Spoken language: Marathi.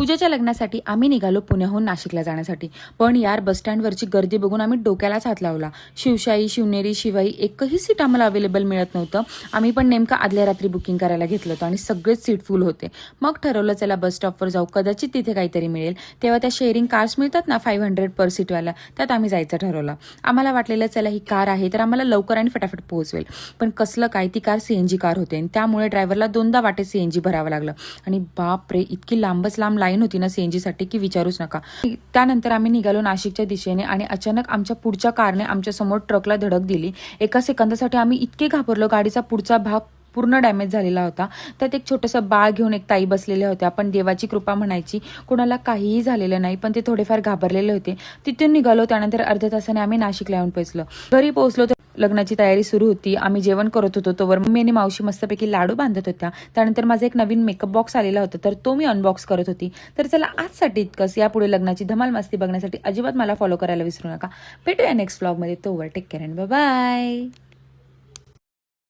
पूजेच्या लग्नासाठी आम्ही निघालो पुण्याहून नाशिकला जाण्यासाठी. पण यार बसस्टँडवरची गर्दी बघून आम्ही डोक्यालाच हात लावला. शिवशाही, शिवनेरी, शिवाई एकही सीट आम्हाला अवेलेबल मिळत नव्हतं. आम्ही पण नेमकं आदल्या रात्री बुकिंग करायला घेतलं होतं आणि सगळेच सीट फुल होते. मग ठरवलं चला बस स्टॉपवर जाऊ, कदाचित तिथे काहीतरी मिळेल. तेव्हा त्या शेअरिंग कार्स मिळतात ना 500 पर सीटवाल्या, त्यात आम्ही जायचं ठरवलं. आम्हाला वाटलेलं चला ही कार आहे तर आम्हाला लवकर आणि फटाफट पोहोचवेल. पण कसलं काय, ती कार सीएनजी कार होते आणि त्यामुळे ड्रायव्हरला दोनदा वाटे सीएनजी भरावं लागलं. आणि बाप रे, इतकी लांबच लांब लाईन होती ना सीएनजी साठी की विचारूच नका. त्यानंतर आम्ही निघालो नाशिकच्या दिशेने आणि अचानक आमच्या पुढच्या कारने आमच्या समोर ट्रकला धडक दिली. एका सेकंदासाठी आम्ही इतके घाबरलो. गाडीचा पुढचा भाग पूर्ण डॅमेज झालेला होता. त्यात एक छोटंसं बाळ घेऊन एक ताई बसलेल्या होत्या. पण देवाची कृपा म्हणायची, कोणाला काहीही झालेलं नाही. पण ते थोडेफार घाबरलेले होते. तिथून निघालो. त्यानंतर अर्ध्या तासाने आम्ही नाशिकला येऊन पोहोचलो. घरी पोहोचलो तर लग्नाची तयारी सुरू होती. आम्ही जेवण करत होतो. तोवर मम्मी आणि मावशी मस्तपैकी लाडू बांधत होत्या. त्यानंतर माझा एक नवीन मेकअप बॉक्स आलेला होता, तर तो मी अनबॉक्स करत होती. तर चला आजसाठी इतकंच. यापुढे लग्नाची धमाल मस्ती बघण्यासाठी अजिबात मला फॉलो करायला विसरू नका. भेटूया नेक्स्ट व्लॉगमध्ये. तोवर take care and bye bye.